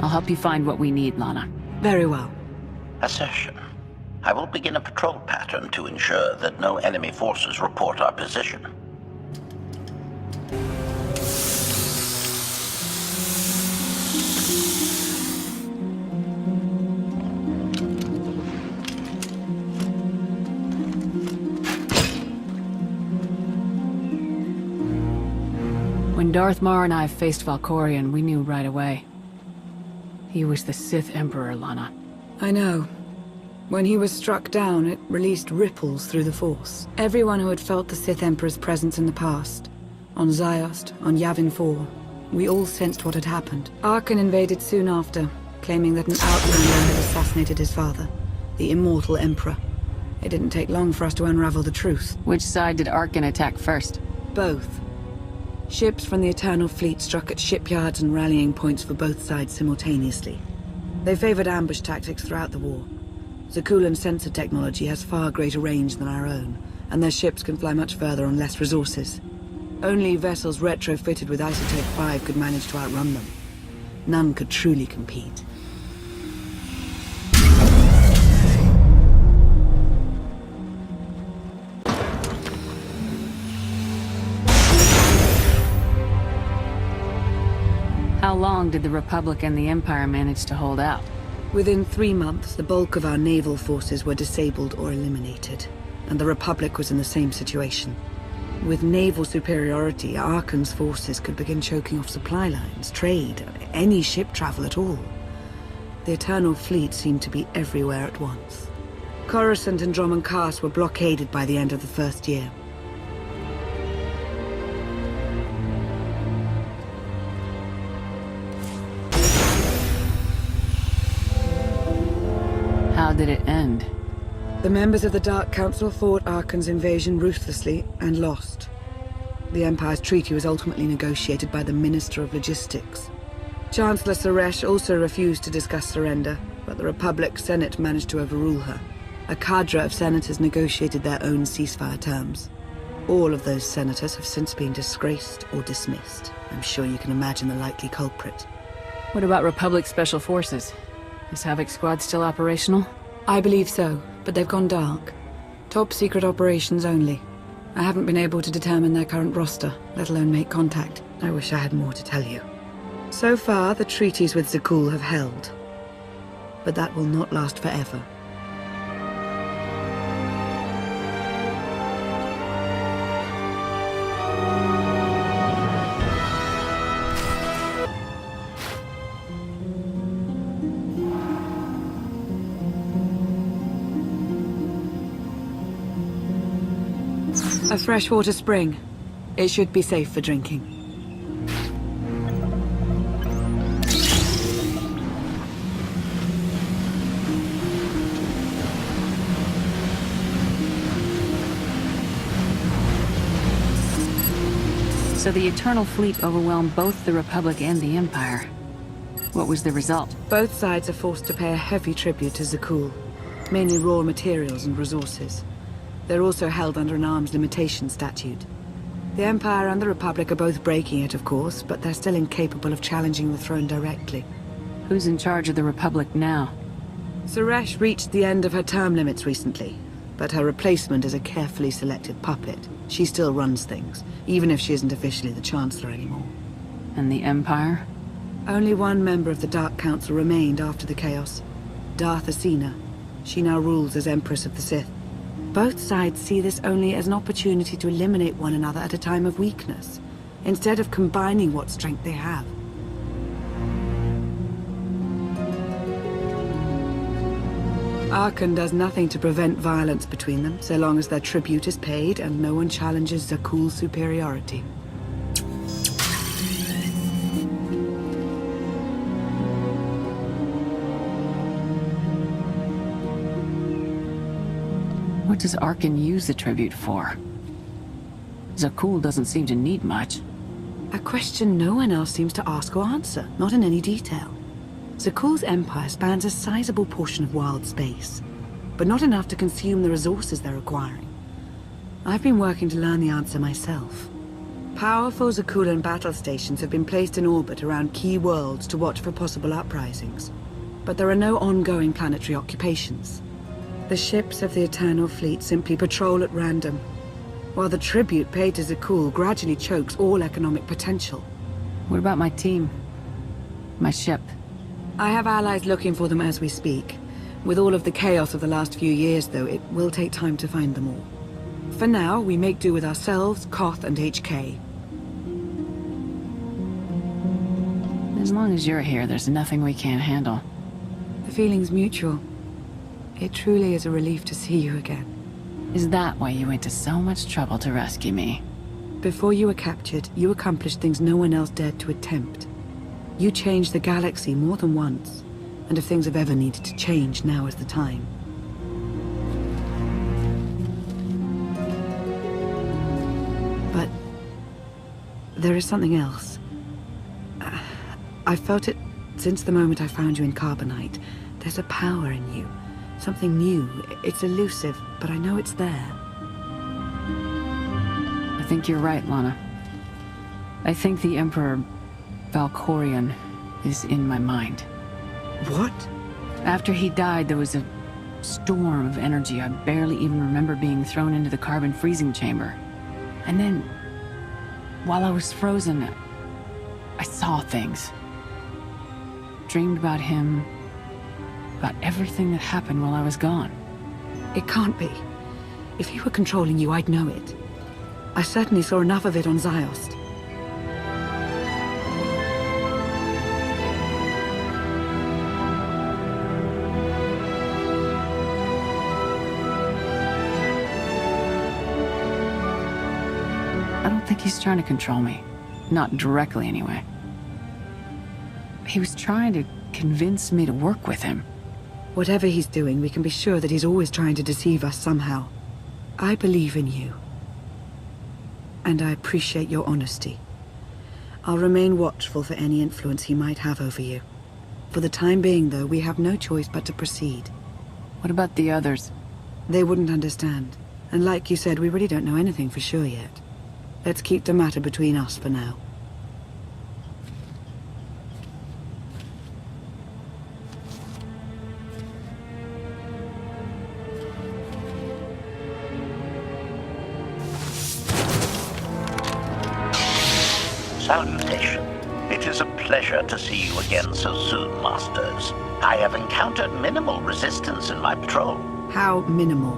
I'll help you find what we need, Lana. Very well. Accession. I will begin a patrol pattern to ensure that no enemy forces report our position. When Darth Mar and I faced Valkorion, we knew right away. He was the Sith Emperor, Lana. I know. When he was struck down, it released ripples through the Force. Everyone who had felt the Sith Emperor's presence in the past, on Ziost, on Yavin 4, we all sensed what had happened. Arkan invaded soon after, claiming that an outlander had assassinated his father, the immortal Emperor. It didn't take long for us to unravel the truth. Which side did Arkan attack first? Both. Ships from the Eternal Fleet struck at shipyards and rallying points for both sides simultaneously. They favored ambush tactics throughout the war. Zakuulan sensor technology has far greater range than our own, and their ships can fly much further on less resources. Only vessels retrofitted with Isotope 5 could manage to outrun them. None could truly compete. How long did the Republic and the Empire manage to hold out? Within 3 months, the bulk of our naval forces were disabled or eliminated, and the Republic was in the same situation. With naval superiority, Arkan's forces could begin choking off supply lines, trade, any ship travel at all. The Eternal Fleet seemed to be everywhere at once. Coruscant and Dromund Kaas were blockaded by the end of the first year. How did it end? The members of the Dark Council fought Arkan's invasion ruthlessly and lost. The Empire's treaty was ultimately negotiated by the Minister of Logistics. Chancellor Suresh also refused to discuss surrender, but the Republic Senate managed to overrule her. A cadre of senators negotiated their own ceasefire terms. All of those senators have since been disgraced or dismissed. I'm sure you can imagine the likely culprit. What about Republic Special Forces? Is Havoc Squad still operational? I believe so, but they've gone dark. Top secret operations only. I haven't been able to determine their current roster, let alone make contact. I wish I had more to tell you. So far, the treaties with Zakuul have held. But that will not last forever. A freshwater spring. It should be safe for drinking. So the Eternal Fleet overwhelmed both the Republic and the Empire. What was the result? Both sides are forced to pay a heavy tribute to Zakuul, mainly raw materials and resources. They're also held under an arms limitation statute. The Empire and the Republic are both breaking it, of course, but they're still incapable of challenging the throne directly. Who's in charge of the Republic now? Suresh reached the end of her term limits recently, but her replacement is a carefully selected puppet. She still runs things, even if she isn't officially the Chancellor anymore. And the Empire? Only one member of the Dark Council remained after the chaos. Darth Asina. She now rules as Empress of the Sith. Both sides see this only as an opportunity to eliminate one another at a time of weakness, instead of combining what strength they have. Arkan does nothing to prevent violence between them, so long as their tribute is paid and no one challenges Zakuul's superiority. What does Arkan use the tribute for? Zakuul doesn't seem to need much. A question no one else seems to ask or answer, not in any detail. Zakuul's empire spans a sizable portion of wild space, but not enough to consume the resources they're acquiring. I've been working to learn the answer myself. Powerful Zakulan battle stations have been placed in orbit around key worlds to watch for possible uprisings. But there are no ongoing planetary occupations. The ships of the Eternal Fleet simply patrol at random, while the tribute paid to Zakul gradually chokes all economic potential. What about my team? My ship? I have allies looking for them as we speak. With all of the chaos of the last few years, though, it will take time to find them all. For now, we make do with ourselves, KOTFE, and HK. As long as you're here, there's nothing we can't handle. The feeling's mutual. It truly is a relief to see you again. Is that why you went to so much trouble to rescue me? Before you were captured, you accomplished things no one else dared to attempt. You changed the galaxy more than once, and if things have ever needed to change, now is the time. But there is something else. I've felt it since the moment I found you in Carbonite. There's a power in you. Something new. It's elusive, but I know it's there. I think you're right, Lana. I think the Emperor Valkorion is in my mind. What? After he died, there was a storm of energy. I barely even remember being thrown into the carbon freezing chamber. And then, while I was frozen, I saw things. Dreamed about him, about everything that happened while I was gone. It can't be. If he were controlling you, I'd know it. I certainly saw enough of it on Ziost. I don't think he's trying to control me. Not directly, anyway. He was trying to convince me to work with him. Whatever he's doing, we can be sure that he's always trying to deceive us somehow. I believe in you. And I appreciate your honesty. I'll remain watchful for any influence he might have over you. For the time being, though, we have no choice but to proceed. What about the others? They wouldn't understand. And like you said, we really don't know anything for sure yet. Let's keep the matter between us for now. Salutation. It is a pleasure to see you again so soon, Masters. I have encountered minimal resistance in my patrol. How minimal?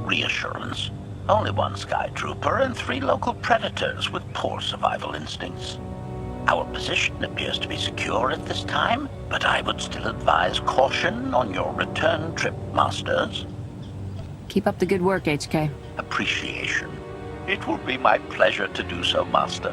Reassurance. Only one Sky Trooper and 3 local predators with poor survival instincts. Our position appears to be secure at this time, but I would still advise caution on your return trip, Masters. Keep up the good work, HK. Appreciation. It will be my pleasure to do so, Master.